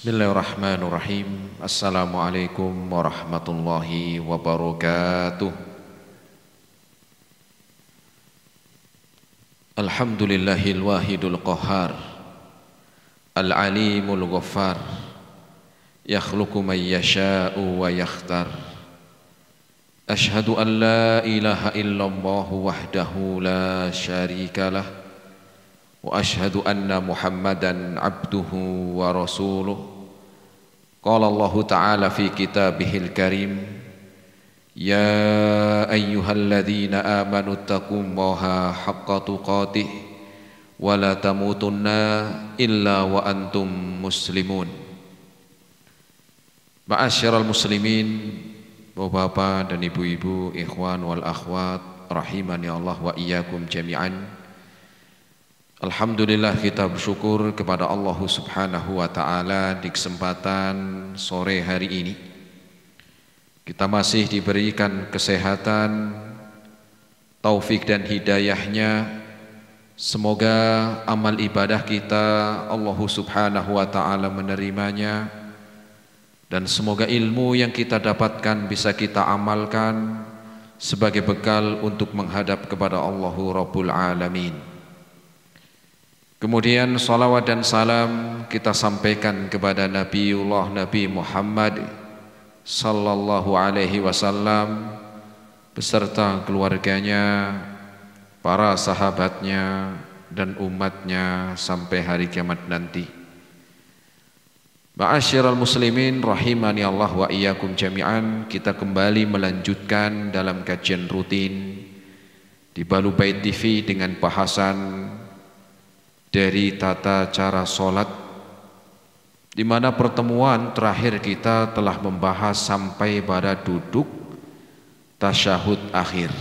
Bismillahirrahmanirrahim. Assalamualaikum warahmatullahi wabarakatuh. Alhamdulillahil wahidul qahhar, al-alimul ghaffar, yakhluqu man yasha'u wa yakhtar. Ashhadu an la ilaha illallah wahdahu la syarika lah, wa ashhadu anna Muhammadan abduhu wa rasuluh. Qala Allah Ta'ala fi kitabihil karim, ya ayyuhalladzina amanu taqullaha haqqa tuqatih wa la tamutunna illa wa antum muslimun. Ma'asyiral muslimin, bapak-bapak dan ibu-ibu, ikhwan wal akhwat, rahimani Allah wa iyyakum jami'an. Alhamdulillah, kita bersyukur kepada Allah Subhanahu wa Ta'ala di kesempatan sore hari ini kita masih diberikan kesehatan, taufik dan hidayahnya. Semoga amal ibadah kita Allah Subhanahu wa Ta'ala menerimanya, dan semoga ilmu yang kita dapatkan bisa kita amalkan sebagai bekal untuk menghadap kepada Allahu Rabbul Alamin. Kemudian salawat dan salam kita sampaikan kepada Nabiullah Nabi Muhammad sallallahu alaihi wasallam beserta keluarganya, para sahabatnya dan umatnya sampai hari kiamat nanti. Ma'asyiral muslimin, rahimani Allah wa iyyakum jami'an. Kita kembali melanjutkan dalam kajian rutin di Balubait TV dengan bahasan dari tata cara sholat, di mana pertemuan terakhir kita telah membahas sampai pada duduk tasyahud akhir.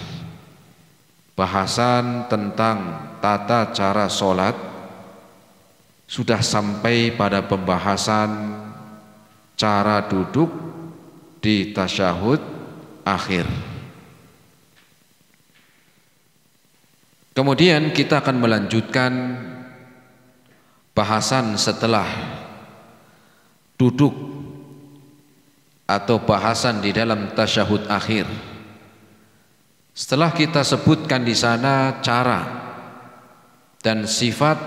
Bahasan tentang tata cara sholat sudah sampai pada pembahasan cara duduk di tasyahud akhir. Kemudian kita akan melanjutkan bahasan setelah duduk atau bahasan di dalam tasyahud akhir. Setelah kita sebutkan di sana cara dan sifat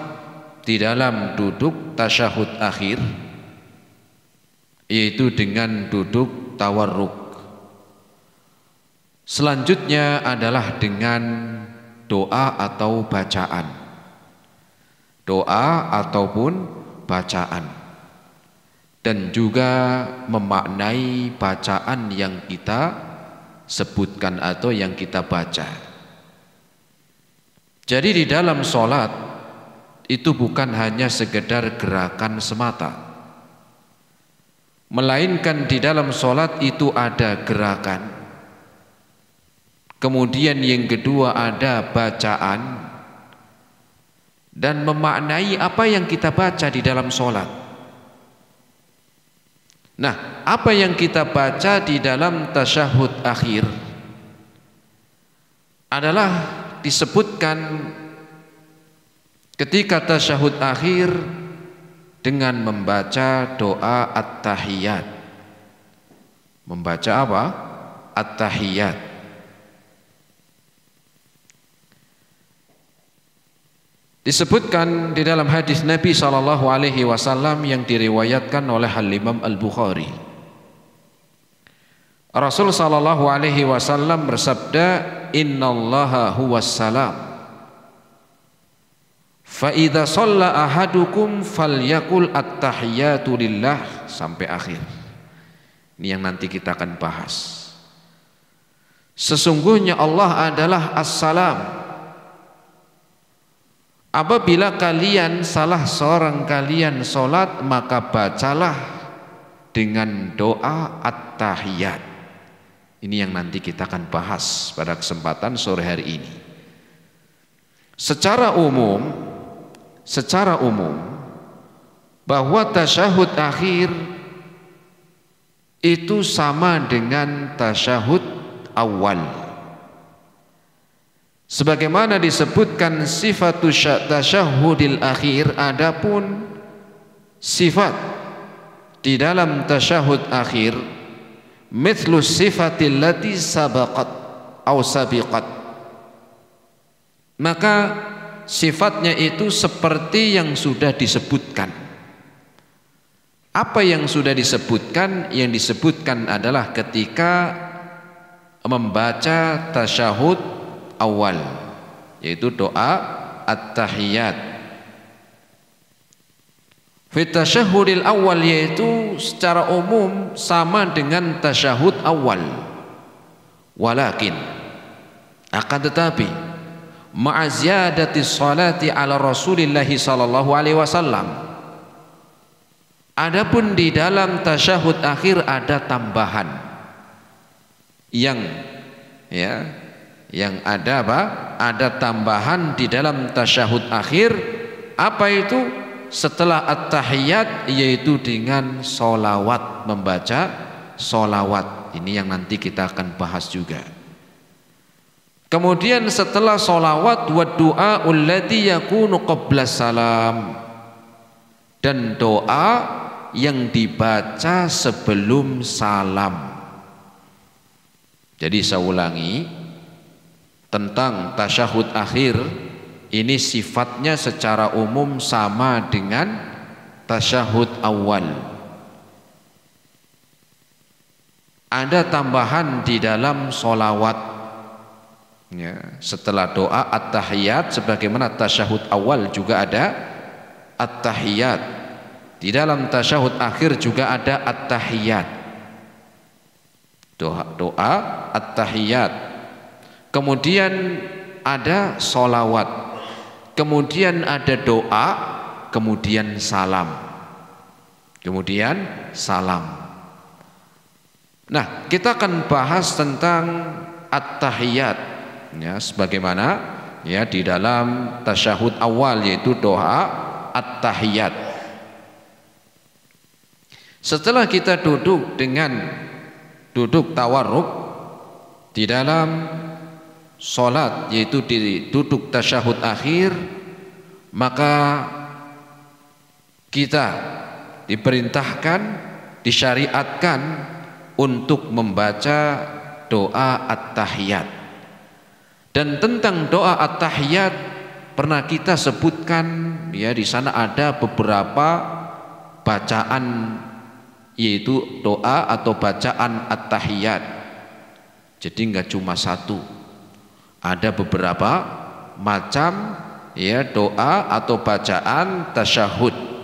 di dalam duduk tasyahud akhir, yaitu dengan duduk tawarruk. Selanjutnya adalah dengan doa atau bacaan. Doa ataupun bacaan, dan juga memaknai bacaan yang kita sebutkan atau yang kita baca. Jadi di dalam sholat itu bukan hanya sekedar gerakan semata, melainkan di dalam sholat itu ada gerakan, kemudian yang kedua ada bacaan, dan memaknai apa yang kita baca di dalam sholat. Nah, apa yang kita baca di dalam tasyahud akhir adalah disebutkan ketika tasyahud akhir dengan membaca doa at-tahiyat. Membaca apa? At-tahiyat. Disebutkan di dalam hadis Nabi sallallahu alaihi wasallam yang diriwayatkan oleh Al-Imam Al-Bukhari. Rasul sallallahu alaihi wasallam bersabda, "Innallaha huwas salam. Fa idza shalla ahadukum falyaqul at-tahiyatu lillah," sampai akhir. Ini yang nanti kita akan bahas. Sesungguhnya Allah adalah As-Salam. Apabila kalian salah seorang kalian sholat, maka bacalah dengan doa at-tahiyat. Ini yang nanti kita akan bahas pada kesempatan sore hari ini. Secara umum bahwa tasyahud akhir itu sama dengan tasyahud awal. Sebagaimana disebutkan sifatus tasyahudil akhir, adapun sifat di dalam tasyahud akhir mithlu sifatil lati sabaqat au sabiqat, maka sifatnya itu seperti yang sudah disebutkan. Apa yang sudah disebutkan? Yang disebutkan adalah ketika membaca tasyahud awal, yaitu doa at-tahiyat. Fi tasyahudil awal, yaitu secara umum sama dengan tasyahud awal. Walakin, akan tetapi, ma'aziyadati salati ala Rasulillah sallallahu alaihi wasallam. Adapun di dalam tasyahud akhir ada tambahan yang ada apa? Ada tambahan di dalam tasyahud akhir. Apa itu? Setelah at-tahiyat, yaitu dengan solawat, membaca solawat. Ini yang nanti kita akan bahas juga. Kemudian setelah solawat, wa du'aul ladzi yakunu qabla salam, dan doa yang dibaca sebelum salam. Jadi saya ulangi, tentang tasyahud akhir ini sifatnya secara umum sama dengan tasyahud awal. Ada tambahan di dalam solawat, ya, setelah doa at-tahiyat, sebagaimana tasyahud awal juga ada at-tahiyat. Di dalam tasyahud akhir juga ada at-tahiyat, doa at-tahiyat. Kemudian ada solawat, kemudian ada doa, kemudian salam, kemudian salam. Nah, kita akan bahas tentang at-tahiyat, ya, sebagaimana ya di dalam tasyahud awal, yaitu doa at-tahiyat. Setelah kita duduk dengan duduk tawarruk di dalam salat, yaitu di duduk tasyahud akhir, maka kita diperintahkan, disyariatkan untuk membaca doa at-tahiyat. Dan tentang doa at-tahiyat pernah kita sebutkan, ya, di sana ada beberapa bacaan, yaitu doa atau bacaan at-tahiyat. Jadi enggak cuma satu, ada beberapa macam, ya, doa atau bacaan tasyahud.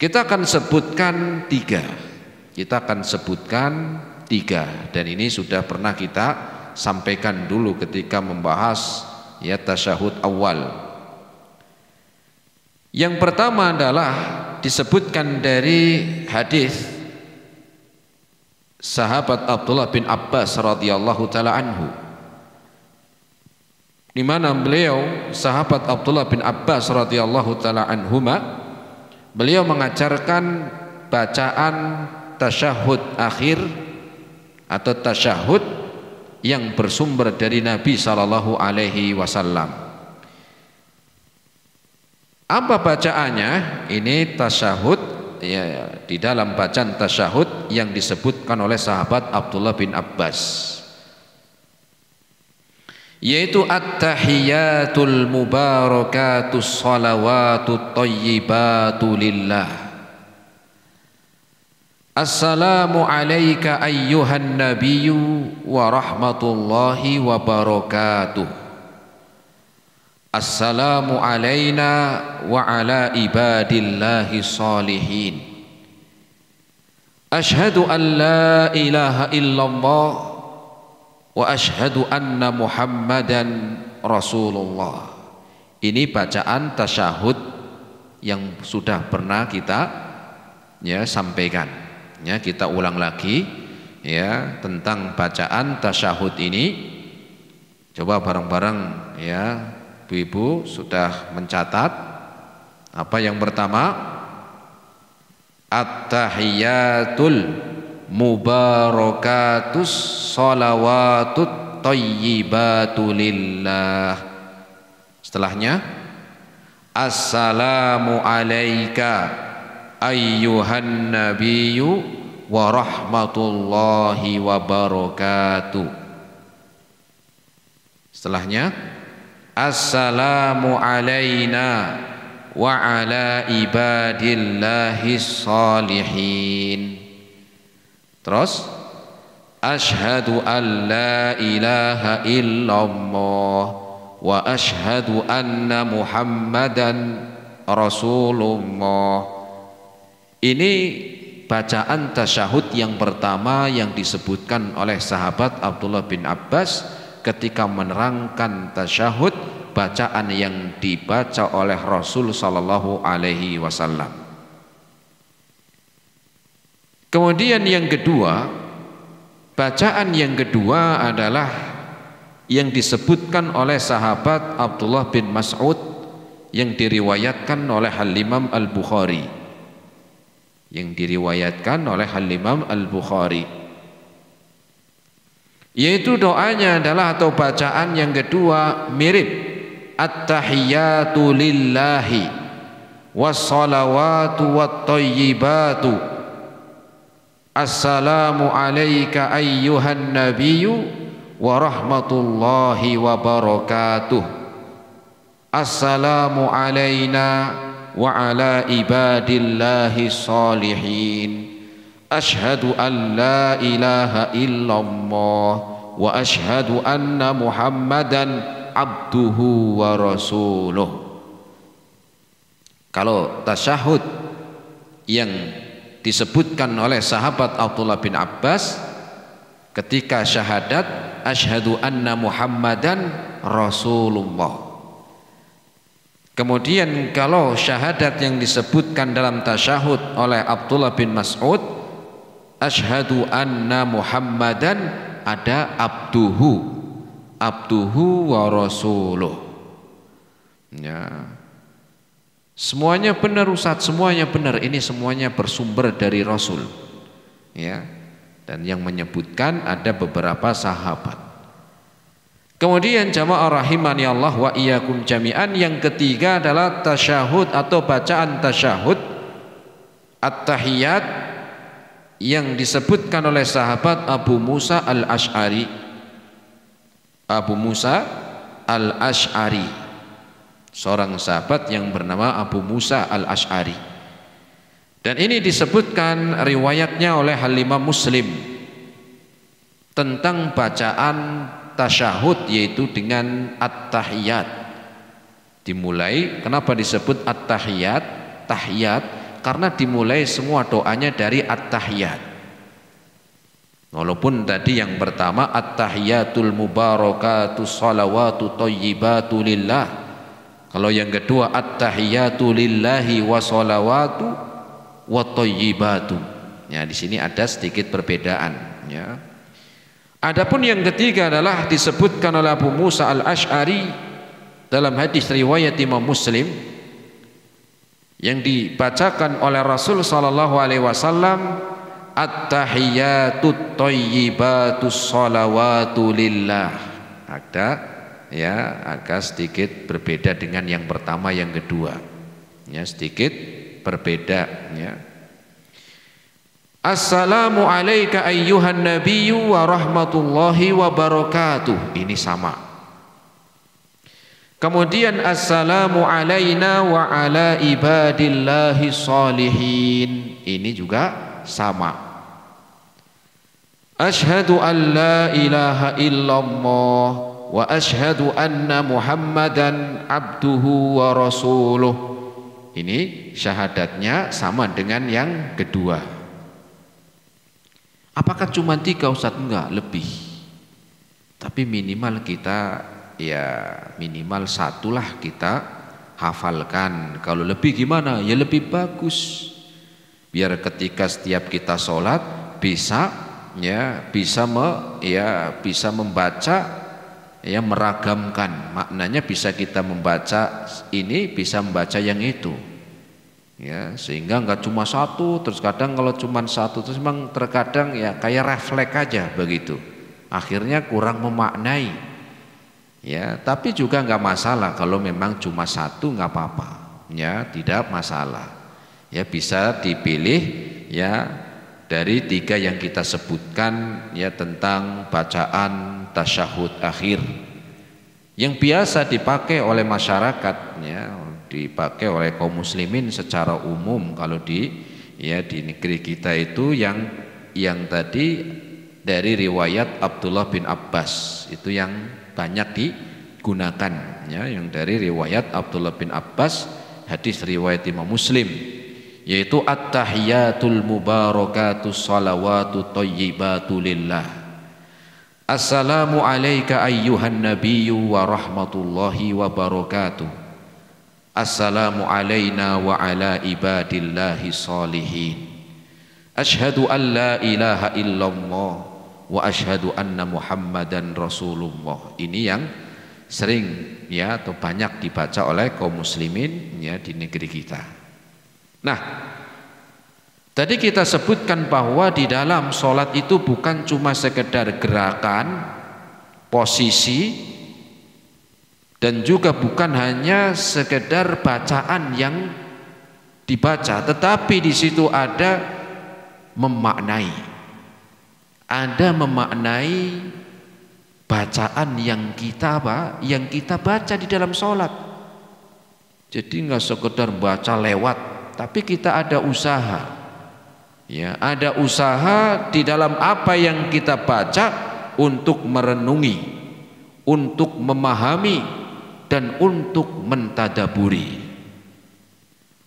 Kita akan sebutkan tiga. Dan ini sudah pernah kita sampaikan dulu ketika membahas, ya, tasyahud awal. Yang pertama adalah disebutkan dari hadis sahabat Abdullah bin Abbas radhiyallahu taala anhu, di mana beliau, sahabat Abdullah bin Abbas radhiyallahu taala anhuma, beliau mengajarkan bacaan tasyahud akhir atau tasyahud yang bersumber dari Nabi sallallahu alaihi wasallam. Apa bacaannya? Ini tasyahud, ya, di dalam bacaan tasyahud yang disebutkan oleh sahabat Abdullah bin Abbas, yaitu at-tahiyatul mubarakatus salawatut thayyibatu lillah. Assalamu alayka ayyuhan nabiyyu wa rahmatullahi wa barakatuh. Assalamu alayna wa ala ibadillahi salihin. Ashhadu an la ilaha illallah wa ashhadu anna Muhammadan Rasulullah. Ini bacaan tasyahud yang sudah pernah kita, ya, sampaikan. Ya, kita ulang lagi, ya, tentang bacaan tasyahud ini. Coba bareng-bareng, ya, Ibu sudah mencatat. Apa yang pertama? At-tahiyatul mubarakatus salawatut thayyibatu lillah. Setelahnya, assalamu alayka ayyuhan nabiyyu wa rahmatullahi wa barakatuh. Setelahnya assalamu alaina wa ala ibadillahis salihin. Terus asyhadu an la ilaha illallah wa asyhadu anna muhammadan rasulullah. Ini bacaan tasyahud yang pertama yang disebutkan oleh sahabat Abdullah bin Abbas ketika menerangkan tasyahud, bacaan yang dibaca oleh Rasul sallallahu alaihi wasallam. Kemudian yang kedua, bacaan yang kedua adalah yang disebutkan oleh sahabat Abdullah bin Mas'ud yang diriwayatkan oleh Al-Imam Al-Bukhari. Yaitu doanya adalah atau bacaan yang kedua mirip at-tahiyyatu lillahi was-salawatu wat-thayyibatu assalamu alayka ayyuhan nabiyyu wa rahmatullahi wa barakatuh. Assalamu alayna wa ala ibadillahi salihin. Asyhadu an la ilaha illallah wa asyhadu anna muhammadan abduhu wa rasuluh. Kalau tasyahud yang disebutkan oleh sahabat Abdullah bin Abbas ketika syahadat asyhadu anna muhammadan rasulullah. Kemudian kalau syahadat yang disebutkan dalam tasyahud oleh Abdullah bin Mas'ud asyhadu anna muhammadan, ada abduhu wa rasuluh. Ya. Semuanya benar Ustaz, semuanya benar. Ini semuanya bersumber dari Rasul. Ya. Dan yang menyebutkan ada beberapa sahabat. Kemudian jamaah rahimani Allah wa iyyakum jami'an, yang ketiga adalah tasyahud atau bacaan tasyahud at-tahiyyat yang disebutkan oleh sahabat Abu Musa al-Ash'ari. Seorang sahabat yang bernama Abu Musa al-Ash'ari. Dan ini disebutkan riwayatnya oleh Al-Imam Muslim tentang bacaan tasyahud, yaitu dengan at-tahiyyat. Dimulai, kenapa disebut at-tahiyyat? Tahiyat karena dimulai semua doanya dari at-tahiyyat. Walaupun tadi yang pertama at-tahiyyatul mubarakatu shalawatu thayyibatu lillah. Kalau yang kedua at-tahiyyatu lillahi wa shalawatu wa thayyibatu. Ya, di sini ada sedikit perbedaan, ya. Adapun yang ketiga adalah disebutkan oleh Abu Musa al-Ash'ari dalam hadis riwayat Imam Muslim yang dibacakan oleh Rasul sallallahu alaihi wasallam, at-tahiyyatut thayyibatus shalawatu lillah. Agak sedikit berbeda dengan yang pertama, yang kedua. Ya, sedikit berbeda, ya. Assalamu alayka ayyuhan nabiyyu wa rahmatullahi wa barakatuh. Ini sama. Kemudian assalamu alayna wa ala ibadillahi salihin. Ini juga sama. Asyhadu an la ilaha illallah wa asyhadu anna muhammadan abduhu wa rasuluh. Ini syahadatnya sama dengan yang kedua. Apakah cuma 3 Ustaz? Enggak, lebih. Tapi minimal kita, ya minimal 1 lah kita hafalkan. Kalau lebih gimana? Ya lebih bagus. Biar ketika setiap kita sholat bisa membaca, ya meragamkan. Maknanya bisa kita membaca ini, bisa membaca yang itu. Ya, sehingga enggak cuma 1, terus kadang kalau cuma 1 terus memang terkadang ya kayak refleks aja begitu. Akhirnya kurang memaknai. Ya, tapi juga enggak masalah kalau memang cuma 1, enggak apa-apa. Ya, tidak masalah. Ya, bisa dipilih ya dari 3 yang kita sebutkan ya tentang bacaan tasyahud akhir yang biasa dipakai oleh masyarakat ya, dipakai oleh kaum muslimin secara umum. Kalau di negeri kita itu yang tadi dari riwayat Abdullah bin Abbas itu yang banyak digunakan ya, yang dari riwayat Abdullah bin Abbas, hadis riwayat Imam Muslim, yaitu at-tahiyatul mubarakatus salawatu thayyibatu lillah. Assalamu alayka ayyuhan nabiyyu wa rahmatullahi wa barakatuh. Assalamu alayna wa ala ibadillahi salihin. Ashhadu an la ilaha illallah wa ashhadu anna Muhammadan Rasulullah. Ini yang sering ya atau banyak dibaca oleh kaum muslimin ya di negeri kita. Nah, tadi kita sebutkan bahwa di dalam sholat itu bukan cuma sekedar gerakan, posisi, dan juga bukan hanya sekedar bacaan yang dibaca, tetapi di situ ada memaknai bacaan yang kita baca di dalam sholat. Jadi nggak sekedar baca lewat, tapi kita ada usaha. Ya, ada usaha di dalam apa yang kita baca untuk merenungi, untuk memahami, dan untuk mentadaburi.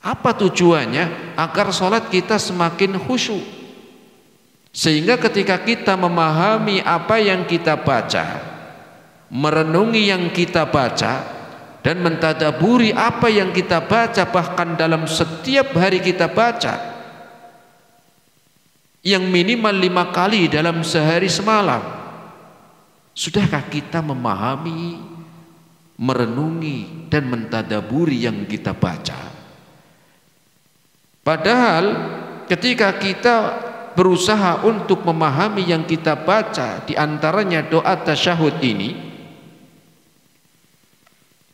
Apa tujuannya? Agar sholat kita semakin khusyuk, sehingga ketika kita memahami apa yang kita baca, merenungi yang kita baca, dan mentadaburi apa yang kita baca, bahkan dalam setiap hari kita baca yang minimal 5 kali dalam sehari semalam, sudahkah kita memahami, merenungi, dan mentadaburi yang kita baca? Padahal ketika kita berusaha untuk memahami yang kita baca, di antaranya doa tasyahud ini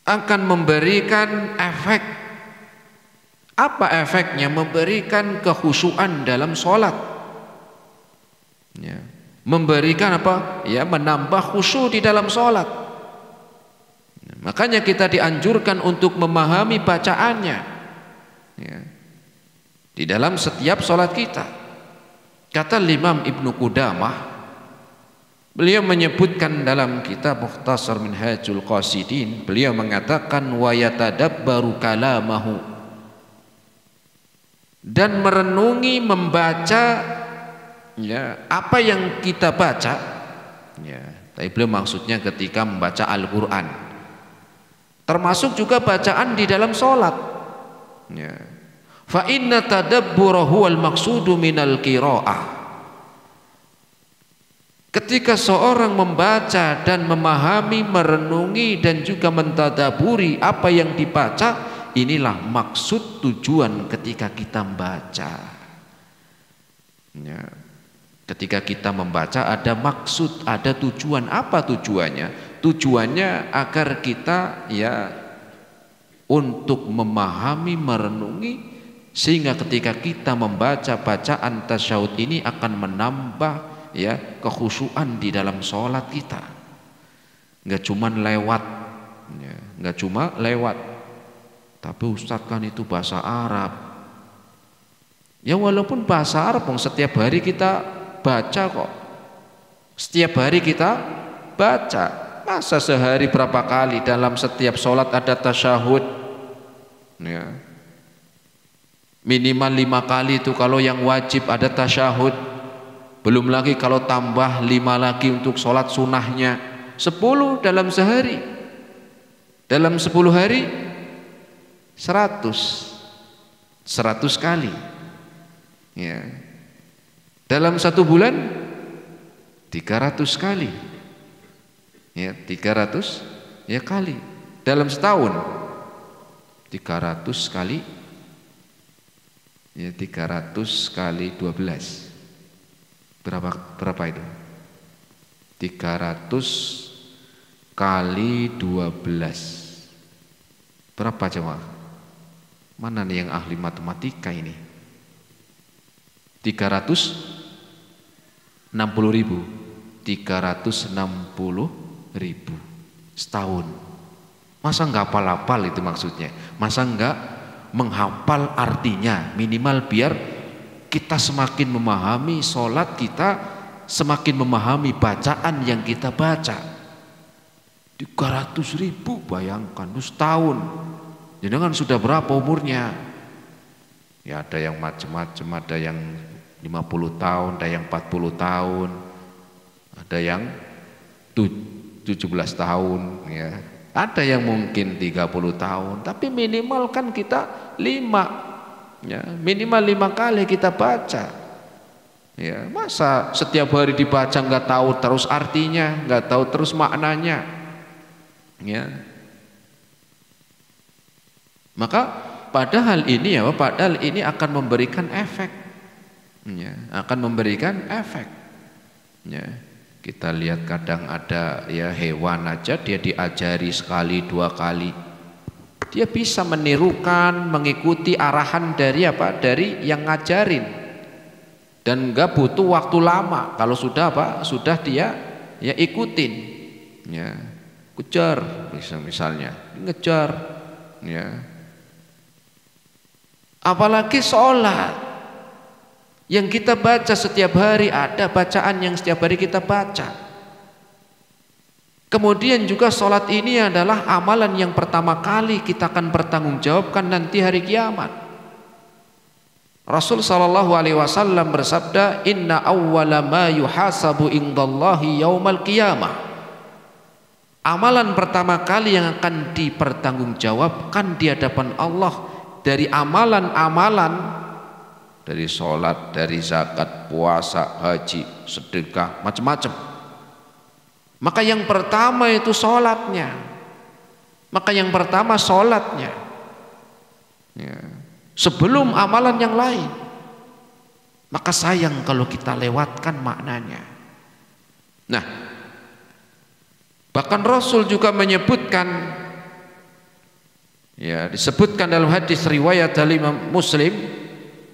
akan memberikan efek. Apa efeknya? Memberikan kekhusyuan dalam sholat ya. Memberikan apa? Ya, menambah khusyuk di dalam sholat. Makanya kita dianjurkan untuk memahami bacaannya ya, di dalam setiap sholat kita. Kata Imam Ibnu Qudamah, beliau menyebutkan dalam kitab Mukhtasar Minhajul Qasidin, beliau mengatakan wa yatadabbaru kalamahu, dan merenungi, membaca ya apa yang kita baca ya. Tapi beliau maksudnya ketika membaca Al-Quran, termasuk juga bacaan di dalam sholat ya. Fa inna tadabbura huwal maqsudu minal qiraah. Ketika seorang membaca dan memahami, merenungi, dan juga mentadaburi apa yang dibaca, inilah maksud tujuan ketika kita membaca ya. Ketika kita membaca ada maksud, ada tujuan. Apa tujuannya? Tujuannya agar kita ya untuk memahami, merenungi, sehingga ketika kita membaca bacaan tasyahud ini akan menambah ya kekhusyuan di dalam sholat kita. Nggak cuma lewat ya, nggak cuma lewat. Tapi Ustadz kan itu bahasa Arab. Ya walaupun bahasa Arab setiap hari kita baca kok. Setiap hari kita baca. Masa sehari berapa kali dalam setiap sholat ada tasyahud ya. Minimal 5 kali itu kalau yang wajib ada tasyahud. Belum lagi kalau tambah 5 lagi untuk sholat sunnahnya, 10 dalam sehari. Dalam 10 hari 100 kali ya. Dalam 1 bulan 300 kali ya, 300 ya kali. Dalam setahun 300 kali ya, 300 kali 12 berapa itu? 300 kali 12 berapa coba? Mana nih yang ahli matematika ini? 360.000 setahun. Masa nggak hafal-hafal itu maksudnya? Masa nggak menghafal artinya? Minimal biar kita semakin memahami sholat kita, semakin memahami bacaan yang kita baca. 300.000, bayangkan setahun. Jadi kan sudah berapa umurnya? Ya ada yang macam-macam, ada yang 50 tahun, ada yang 40 tahun, ada yang 17 tahun, ya. Ada yang mungkin 30 tahun, tapi minimal kan kita 5, ya, minimal 5 kali kita baca. Ya, masa setiap hari dibaca nggak tahu terus artinya, nggak tahu terus maknanya, ya. Maka padahal ini akan memberikan efek, ya, akan memberikan efek, ya. Kita lihat kadang ada ya hewan aja dia diajari sekali 2 kali, dia bisa menirukan, mengikuti arahan dari yang ngajarin, dan nggak butuh waktu lama. Kalau sudah dia ya ikutin, ya, kejar misalnya ngejar, ya. Apalagi sholat yang kita baca setiap hari, ada bacaan yang setiap hari kita baca. Kemudian juga sholat ini adalah amalan yang pertama kali kita akan bertanggungjawabkan nanti hari kiamat. Rasul sallallahu alaihi wasallam bersabda, inna awwala ma yuhasabu indallahi yaumal qiyamah. Amalan pertama kali yang akan dipertanggungjawabkan di hadapan Allah dari amalan-amalan, dari sholat, dari zakat, puasa, haji, sedekah, macam-macam. Maka yang pertama itu sholatnya. Ya. Sebelum amalan yang lain. Maka sayang kalau kita lewatkan maknanya. Nah, bahkan Rasul juga menyebutkan, ya, disebutkan dalam hadis riwayat dari Imam Muslim,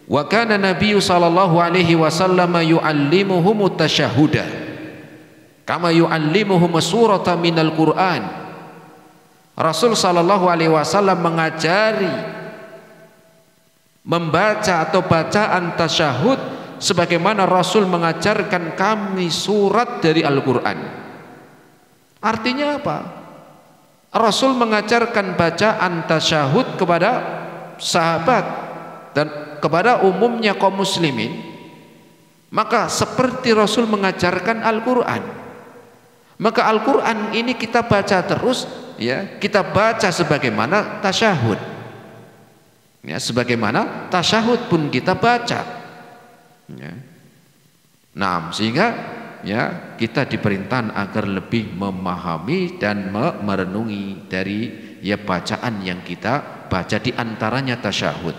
wa kana nabiyyu sallallahu alaihi wasallam yu'allimuhum tasyahhuda kama yu'allimuhum surata minal Qur'an. Rasul sallallahu alaihi wasallam mengajari membaca atau bacaan tasyahud sebagaimana Rasul mengajarkan kami surat dari Al-Qur'an. Artinya apa? Rasul mengajarkan bacaan tasyahud kepada sahabat dan kepada umumnya kaum muslimin, maka seperti Rasul mengajarkan Al-Quran. Maka Al-Quran ini kita baca terus, ya, kita baca sebagaimana tasyahud, ya, sebagaimana tasyahud pun kita baca, ya. Nah, sehingga ya kita diperintahkan agar lebih memahami dan merenungi dari ya bacaan yang kita baca, di antaranya tasyahud.